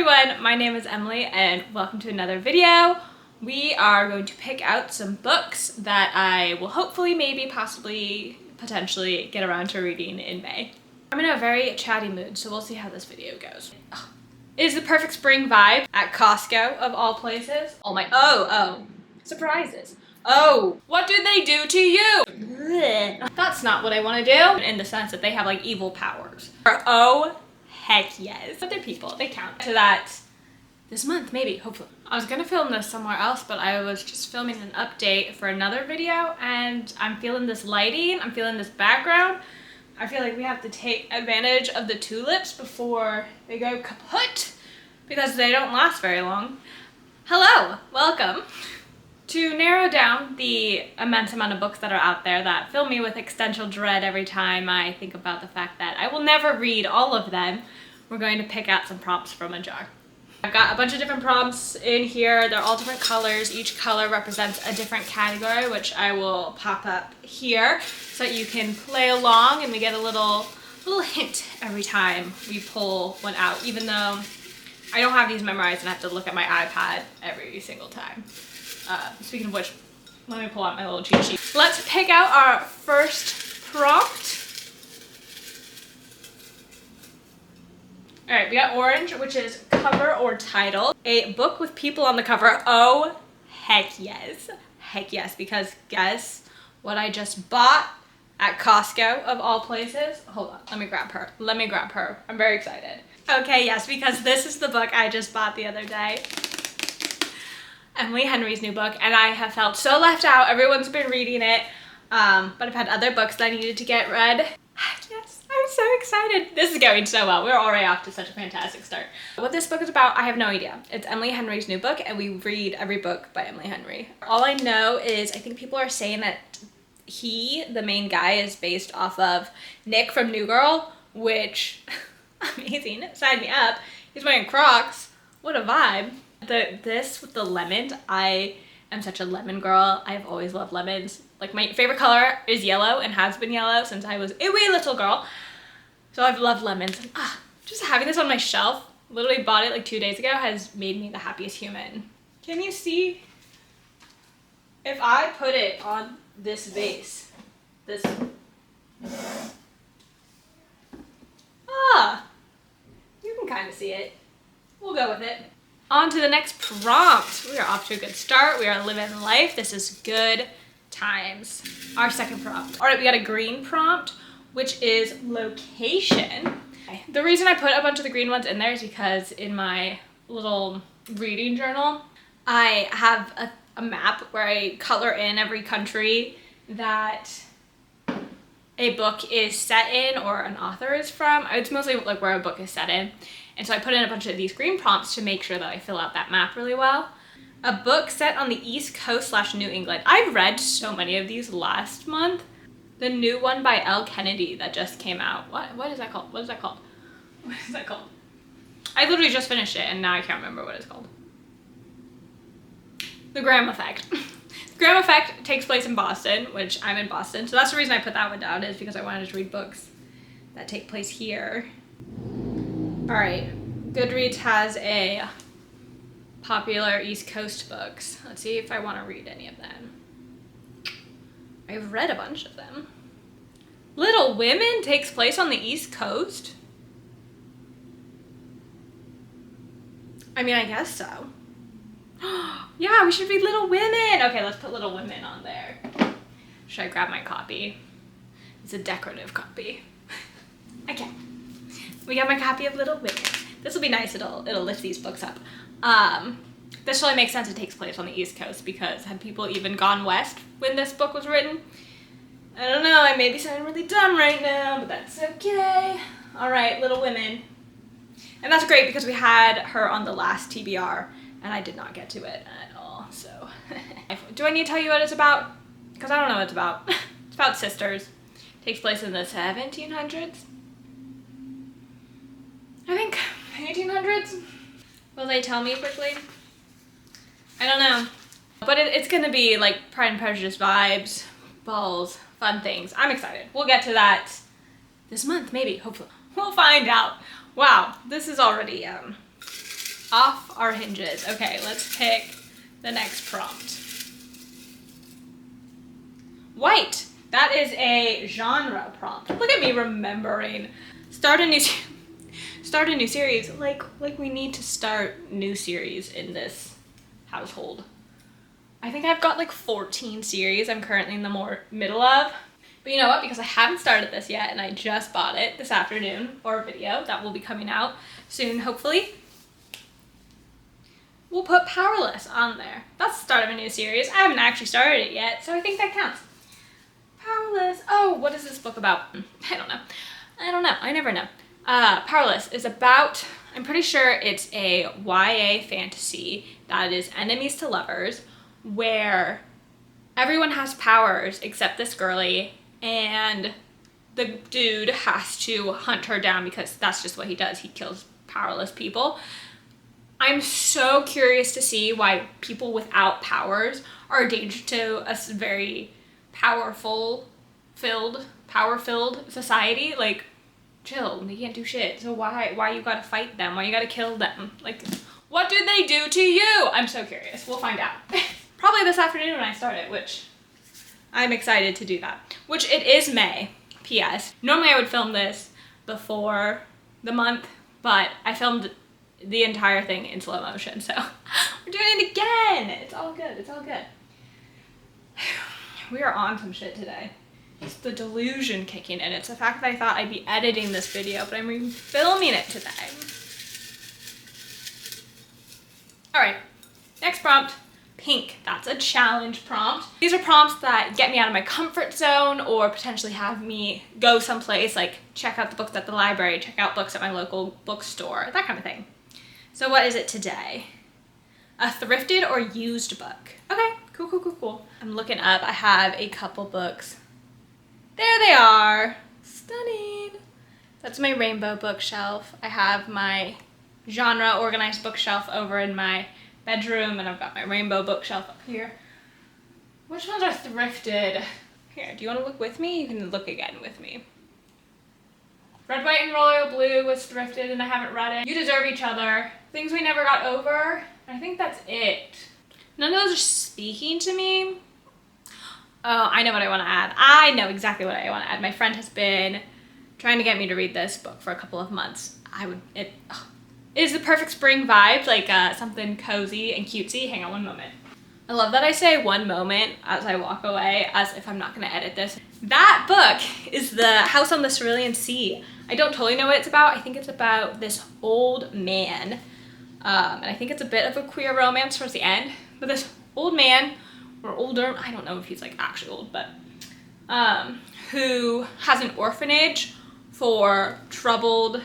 everyone, my name is Emily and welcome to another video. We are going to pick out some books that I will hopefully, maybe, possibly, potentially get around to reading in May. I'm in a very chatty mood, so we'll see how this video goes. It is the perfect spring vibe at Costco of all places. Surprises. Oh, what did they do to you? That's not what I want to do in the sense that they have like evil powers. Oh, heck yes. But they're people, they count. To that this month, maybe, hopefully. I was gonna film this somewhere else, but I was just filming an update for another video and I'm feeling this lighting, I'm feeling this background. I feel like we have to take advantage of the tulips before they go kaput because they don't last very long. Hello, welcome. To narrow down the immense amount of books that are out there that fill me with existential dread every time I think about the fact that I will never read all of them, we're going to pick out some prompts from a jar. I've got a bunch of different prompts in here. They're all different colors. Each color represents a different category, which I will pop up here so that you can play along and we get a little hint every time we pull one out, even though I don't have these memorized and I have to look at my iPad every single time. Speaking of which, let me pull out my little cheat sheet. Let's pick out our first prompt. All right, we got orange, which is cover or title. A book with people on the cover. Oh, heck yes. Heck yes, because guess what I just bought at Costco of all places? Hold on, let me grab her. I'm very excited. Okay, yes, because this is the book I just bought the other day. Emily Henry's new book, and I have felt so left out. Everyone's been reading it, but I've had other books that I needed to get read. Yes, I'm so excited. This is going so well. We're already off to such a fantastic start. What this book is about, I have no idea. It's Emily Henry's new book, and we read every book by Emily Henry. All I know is I think people are saying that he, the main guy, is based off of Nick from New Girl, which, amazing, sign me up. He's wearing Crocs. What a vibe. This with the lemons, I am such a lemon girl. I've always loved lemons. Like my favorite color is yellow and has been yellow since I was a wee little girl. So I've loved lemons. And, just having this on my shelf, literally bought it like 2 days ago, has made me the happiest human. Can you see? If I put it on this vase, you can kind of see it. We'll go with it. On to the next prompt. We are off to a good start. We are living life. This is good times. Our second prompt. All right, we got a green prompt, which is location. The reason I put a bunch of the green ones in there is because in my little reading journal, I have a map where I color in every country that a book is set in or an author is from. It's mostly like where a book is set in. And so I put in a bunch of these green prompts to make sure that I fill out that map really well. A book set on the East Coast / New England. I read so many of these last month. The new one by L. Kennedy that just came out. What is that called? What is that called? What is that called? I literally just finished it and now I can't remember what it's called. The Graham Effect. The Graham Effect takes place in Boston, which I'm in Boston. So that's the reason I put that one down, is because I wanted to read books that take place here. All right, Goodreads has a popular East Coast books. Let's see if I want to read any of them. I've read a bunch of them. Little Women takes place on the East Coast? I mean, I guess so. Yeah, we should read Little Women. Okay, let's put Little Women on there. Should I grab my copy? It's a decorative copy. Okay. We got my copy of Little Women. This will be nice. It'll lift these books up. This really makes sense. It takes place on the East Coast because had people even gone west when this book was written? I don't know. I may be sounding really dumb right now, but that's okay. All right, Little Women. And that's great because we had her on the last TBR and I did not get to it at all. So, do I need to tell you what it's about? Because I don't know what it's about. It's about sisters. It takes place in the 1700s. I think 1800s. Will they tell me quickly? I don't know. But it's gonna be like Pride and Prejudice vibes, balls, fun things. I'm excited. We'll get to that this month, maybe, hopefully. We'll find out. Wow, this is already Off our hinges. Okay, let's pick the next prompt. White. That is a genre prompt. Look at me remembering. Start a new series. Like we need to start new series in this household. I think I've got like 14 series I'm currently in the middle of. But you know what? Because I haven't started this yet and I just bought it this afternoon for a video that will be coming out soon, hopefully. We'll put Powerless on there. That's the start of a new series. I haven't actually started it yet, so I think that counts. Powerless. Oh, what is this book about? I don't know. I never know. Powerless is about, I'm pretty sure it's a YA fantasy that is enemies to lovers, where everyone has powers except this girly, and the dude has to hunt her down because that's just what he does. He kills powerless people. I'm so curious to see why people without powers are a danger to a very power-filled society. Like, chill, they can't do shit. So why you gotta fight them? Why you gotta kill them? Like, what do they do to you? I'm so curious. We'll find out. Probably this afternoon when I start it, which I'm excited to do that. Which it is May, P.S. Normally I would film this before the month, but I filmed the entire thing in slow motion, so we're doing it again. It's all good. It's all good. We are on some shit today. It's the delusion kicking in. It's the fact that I thought I'd be editing this video, but I'm filming it today. All right, next prompt. Pink. That's a challenge prompt. These are prompts that get me out of my comfort zone or potentially have me go someplace, like check out the books at the library, check out books at my local bookstore, that kind of thing. So what is it today? A thrifted or used book. Okay, cool. I'm looking up. I have a couple books. There they are. Stunning. That's my rainbow bookshelf. I have my genre organized bookshelf over in my bedroom, and I've got my rainbow bookshelf up here. Which ones are thrifted? Here, do you want to look with me? You can look again with me. Red, White, and Royal Blue was thrifted and I haven't read it. You Deserve Each Other. Things We Never Got Over. I think that's it. None of those are speaking to me. Oh, I know what I want to add. I know exactly what I want to add. My friend has been trying to get me to read this book for a couple of months. It is the perfect spring vibe, like something cozy and cutesy. Hang on one moment. I love that I say one moment as I walk away, as if I'm not going to edit this. That book is The House on the Cerulean Sea. I don't totally know what it's about. I think it's about this old man, and I think it's a bit of a queer romance towards the end, but this old man, or older, I don't know if he's like actually old, but who has an orphanage for troubled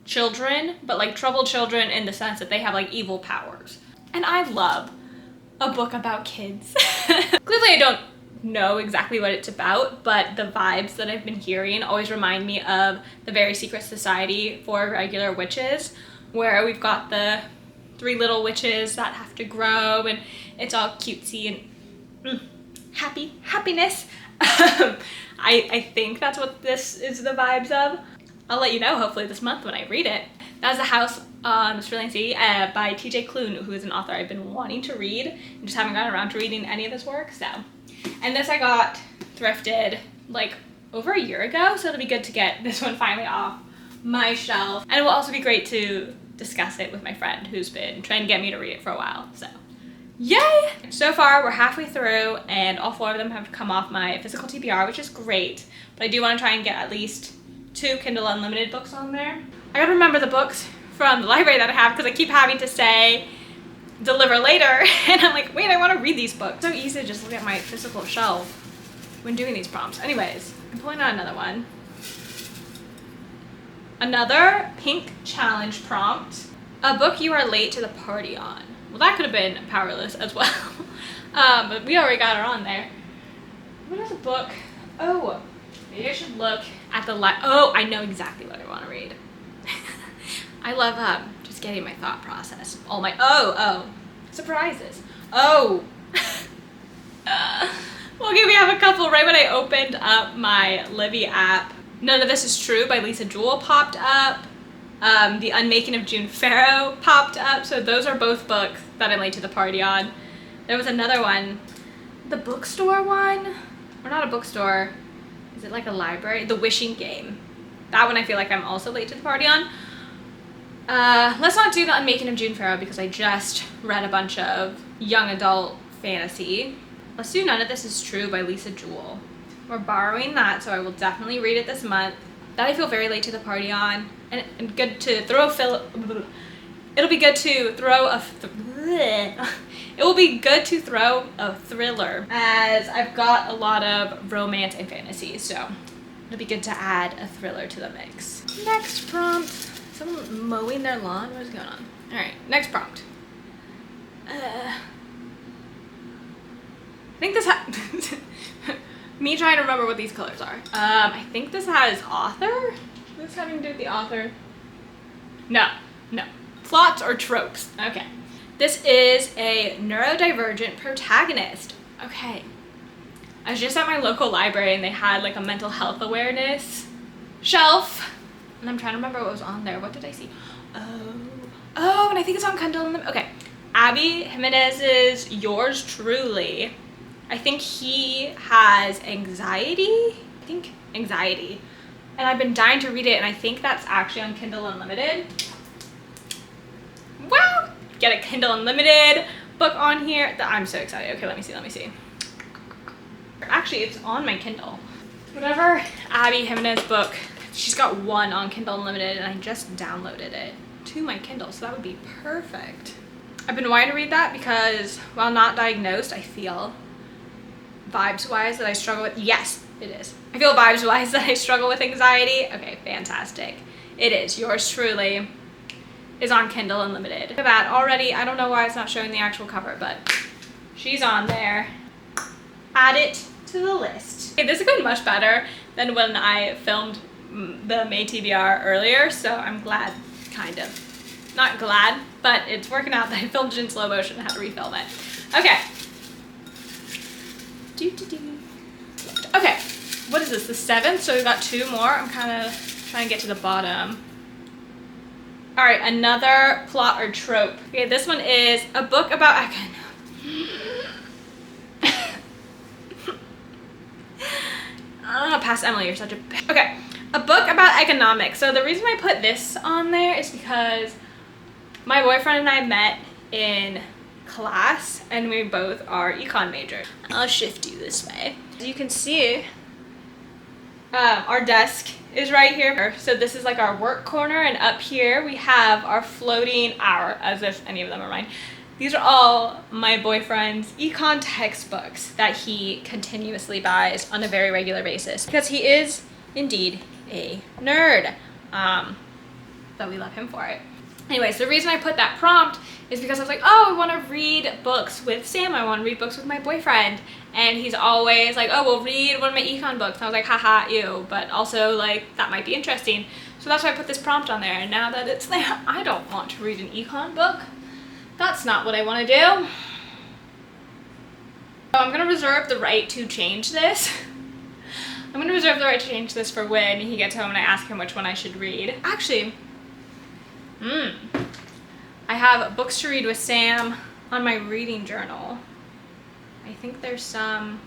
children, but like troubled children in the sense that they have like evil powers. And I love a book about kids. Clearly I don't know exactly what it's about, but the vibes that I've been hearing always remind me of the Very Secret Society for Regular Witches, where we've got the 3 little witches that have to grow and it's all cutesy and happiness. I think that's what this is the vibes of. I'll let you know hopefully this month when I read it. That was The House on the Cerulean Sea by TJ Klune, who is an author I've been wanting to read and just haven't gotten around to reading any of his work. So, and this I got thrifted like over a year ago, so it'll be good to get this one finally off my shelf. And it will also be great to discuss it with my friend who's been trying to get me to read it for a while. So, yay! So far we're halfway through and all 4 of them have come off my physical TBR, which is great. But I do want to try and get at least 2 Kindle Unlimited books on there. I gotta remember the books from the library that I have because I keep having to say deliver later and I'm like, wait, I want to read these books. It's so easy to just look at my physical shelf when doing these prompts. Anyways, I'm pulling out another one. Another pink challenge prompt. A book you are late to the party on. Well, that could have been Powerless as well. But we already got her on there. What is a book? Oh, maybe I should look at the oh, I know exactly what I want to read. I love just getting my thought process. All my surprises. Oh. Okay, we have a couple. Right when I opened up my Libby app, None of This Is True by Lisa Jewell popped up. The Unmaking of June Pharaoh popped up. So those are both books that I'm late to the party on. There was another one, the bookstore one, or not a bookstore, is it like a library? The Wishing Game. That one I feel like I'm also late to the party on. Let's not do the Unmaking of June Pharaoh because I just read a bunch of young adult fantasy. Let's do None of This Is True by Lisa Jewell. We're borrowing that, so I will definitely read it this month. That I feel very late to the party on, and good to throw it'll be good to throw it will be good to throw a thriller, as I've got a lot of romance and fantasy, so it'll be good to add a thriller to the mix. Next prompt. Someone mowing their lawn? What is going on? Alright, next prompt. I think this me trying to remember what these colors are. I think this has author? What's having to do with the author? No. Plots or tropes. Okay. This is a neurodivergent protagonist. Okay. I was just at my local library and they had like a mental health awareness shelf. And I'm trying to remember what was on there. What did I see? Oh, and I think it's on Kindle. Okay. Abby Jimenez's Yours Truly. I think he has anxiety. And I've been dying to read it, and I think that's actually on Kindle Unlimited. Wow! Get a Kindle Unlimited book on here. I'm so excited. Okay, let me see. Actually, it's on my Kindle. Whatever Abby Jimenez book, she's got one on Kindle Unlimited, and I just downloaded it to my Kindle, so that would be perfect. I've been wanting to read that because, while not diagnosed, I feel vibes-wise that I struggle with. Yes, it is. I feel vibes-wise that I struggle with anxiety. Okay, fantastic. It is. Yours Truly is on Kindle Unlimited. Look at that already. I don't know why it's not showing the actual cover, but she's on there. Add it to the list. Okay, this is going much better than when I filmed the May TBR earlier, so I'm glad, kind of. Not glad, but it's working out that I filmed it in slow motion and had to refilm it. Okay. Okay, what is this, the 7th? So we've got 2 more. I'm kind of trying to get to the bottom. All right, another plot or trope. Okay, this one is a book about past Emily, you're such a bitch. Okay, a book about economics. So the reason I put this on there is because my boyfriend and I met in class and we both are econ majors. I'll shift you this way. As you can see, our desk is right here. So this is like our work corner, and up here we have our floating as if any of them are mine. These are all my boyfriend's econ textbooks that he continuously buys on a very regular basis because he is indeed a nerd. But we love him for it. Anyways, the reason I put that prompt is because I was like, oh, I want to read books with Sam. I want to read books with my boyfriend. And he's always like, oh, we'll read one of my econ books. And I was like, haha, ew. But also, like, that might be interesting. So that's why I put this prompt on there. And now that it's there, I don't want to read an econ book. That's not what I want to do. So I'm going to reserve the right to change this. I'm going to reserve the right to change this for when he gets home and I ask him which one I should read. Actually, I have books to read with Sam on my reading journal. I think there's some,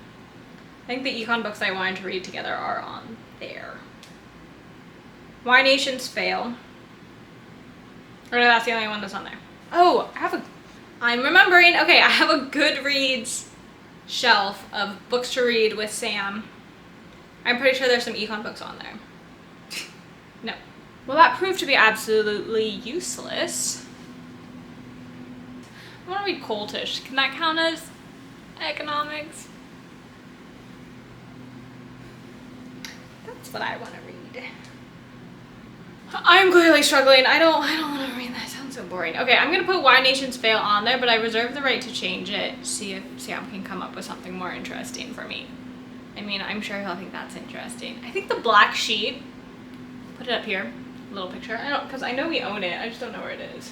I think the econ books I wanted to read together are on there. Why Nations Fail. Or no, that's the only one that's on there. Oh, I'm remembering, okay, I have a Goodreads shelf of books to read with Sam. I'm pretty sure there's some econ books on there. No. Well, that proved to be absolutely useless. I want to read Coltish. Can that count as economics? That's what I want to read. I'm clearly struggling. I don't want to read that. It sounds so boring. Okay, I'm going to put Why Nations Fail on there, but I reserve the right to change it. See if Sam can come up with something more interesting for me. I mean, I'm sure he'll think that's interesting. I think the Black Sheep, put it up here, little picture. Because I know we own it. I just don't know where it is.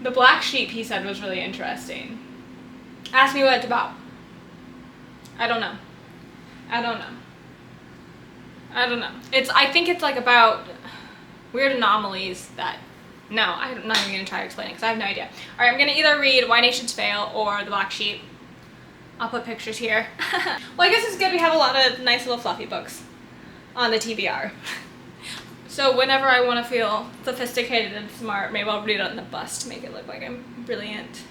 The Black Sheep, he said, was really interesting. Ask me what it's about. I don't know. I think it's like about weird anomalies that, no, I'm not even gonna try to explain it because I have no idea. All right, I'm gonna either read Why Nations Fail or The Black Sheep. I'll put pictures here. Well, I guess it's good we have a lot of nice little fluffy books on the TBR. So whenever I want to feel sophisticated and smart, maybe I'll read it on the bus to make it look like I'm brilliant.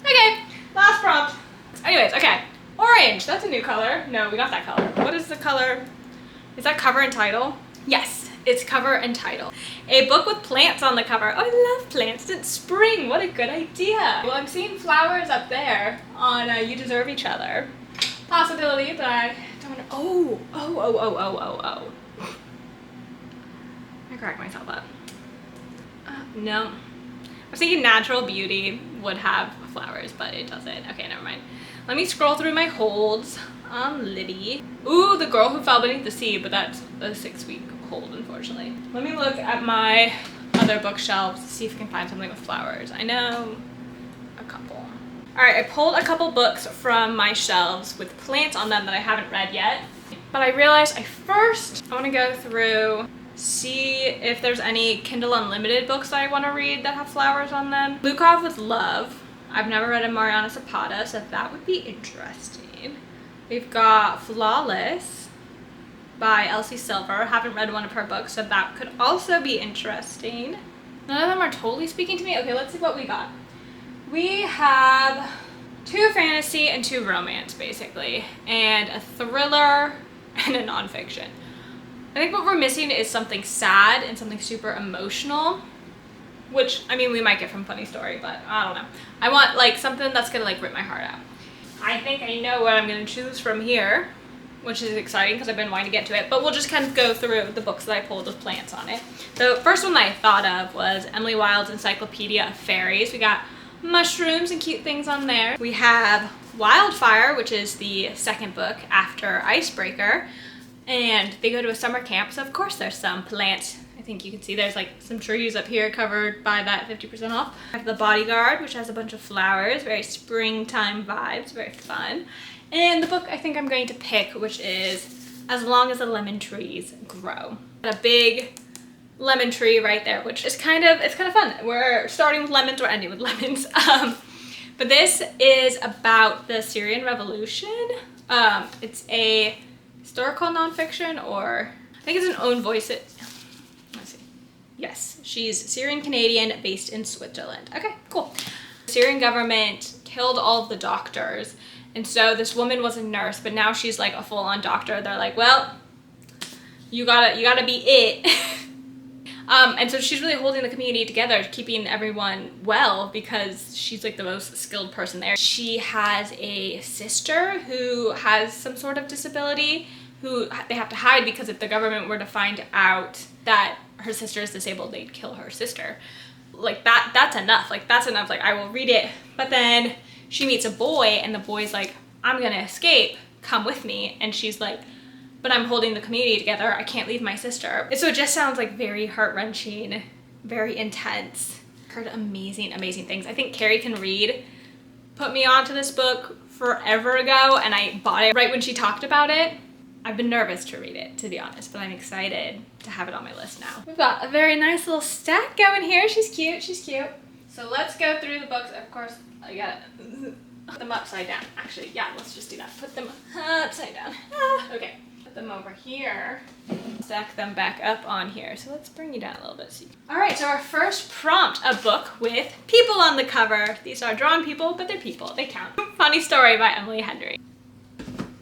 Okay, last prompt. Anyways, okay. Orange, that's a new color. No, we got that color. What is the color? Is that cover and title? Yes, it's cover and title. A book with plants on the cover. Oh, I love plants. It's spring. What a good idea. Well, I'm seeing flowers up there on You Deserve Each Other. Possibility, but I don't know. Oh. I cracked myself up. No. I was thinking Natural Beauty would have flowers, but it doesn't. Okay, never mind. Let me scroll through my holds on Liddy. Ooh, The Girl Who Fell Beneath the Sea, but that's a 6-week hold, unfortunately. Let me look at my other bookshelves to see if I can find something with flowers. I know a couple. All right, I pulled a couple books from my shelves with plants on them that I haven't read yet, but I realized I want to go through, see if there's any Kindle Unlimited books that I want to read that have flowers on them. Lukov with Love. I've never read a Mariana Zapata, so that would be interesting. We've got Flawless by Elsie Silver. Haven't read one of her books, so that could also be interesting. None of them are totally speaking to me. Okay, let's see what we got. We have 2 fantasy and 2 romance, basically, and a thriller and a nonfiction. I think what we're missing is something sad and something super emotional, which, I mean, we might get from Funny Story, but I don't know. I want, like, something that's gonna, like, rip my heart out. I think I know what I'm gonna choose from here, which is exciting because I've been wanting to get to it, but we'll just kind of go through the books that I pulled with plants on it. The first one that I thought of was Emily Wilde's Encyclopedia of Fairies. We got mushrooms and cute things on there. We have Wildfire, which is the second book after Icebreaker, and they go to a summer camp, so of course there's some plants. I think you can see there's like some trees up here covered by that 50% off. I have The Bodyguard, which has a bunch of flowers, very springtime vibes, very fun. And the book I think I'm going to pick, which is As Long as the Lemon Trees Grow. A big lemon tree right there, which is kind of fun. We're starting with lemons, we're ending with lemons. But this is about the Syrian Revolution. It's a historical nonfiction, or I think it's an own voice. Let's see. Yes, she's Syrian Canadian based in Switzerland. Okay, cool. The Syrian government killed all of the doctors, and so this woman was a nurse, but now she's like a full-on doctor. They're like, well, you gotta be it. And so she's really holding the community together, keeping everyone well, because she's like the most skilled person there. She has a sister who has some sort of disability, who they have to hide because if the government were to find out that her sister is disabled, they'd kill her sister. Like that's enough. Like that's enough. Like I will read it. But then she meets a boy and the boy's like, I'm gonna escape, come with me. And she's like, but I'm holding the community together. I can't leave my sister. And so it just sounds like very heart-wrenching, very intense. Heard amazing, amazing things. I think Carrie Can Read put me onto this book forever ago, and I bought it right when she talked about it. I've been nervous to read it, to be honest, but I'm excited to have it on my list now. We've got a very nice little stack going here. She's cute, she's cute. So let's go through the books. Of course, I gotta put them upside down. Actually, yeah, let's just do that. Put them upside down. Okay. Them over here, stack them back up on here. So let's bring you down a little bit. All right, so our first prompt, a book with people on the cover. These are drawn people, but they're people, they count. Funny Story by Emily Henry.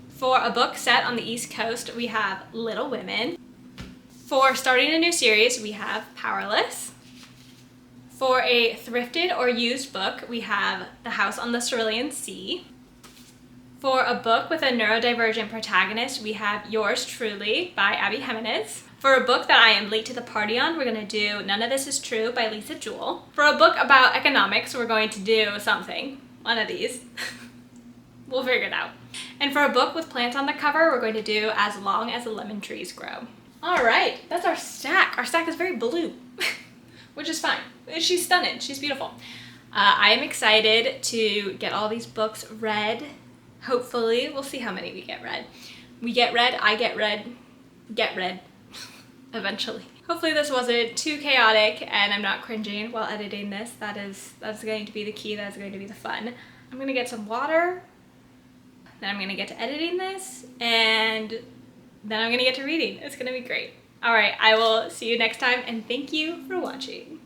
For a book set on the East Coast, we have Little Women. For starting a new series, we have Powerless. For a thrifted or used book, we have The House on the Cerulean Sea. For a book with a neurodivergent protagonist, we have Yours Truly by Abby Jimenez. For a book that I am late to the party on, we're going to do None of This Is True by Lisa Jewell. For a book about economics, we're going to do something. One of these. We'll figure it out. And for a book with plants on the cover, we're going to do As Long as the Lemon Trees Grow. All right, that's our stack. Our stack is very blue, which is fine. She's stunning. She's beautiful. I am excited to get all these books read. Hopefully, we'll see how many we get read. We get read, I get read, get read. eventually. Hopefully this wasn't too chaotic and I'm not cringing while editing this. That's going to be the key. That's going to be the fun. I'm gonna get some water, then I'm gonna get to editing this, and then I'm gonna get to reading. It's gonna be great. All right, I will see you next time, and thank you for watching.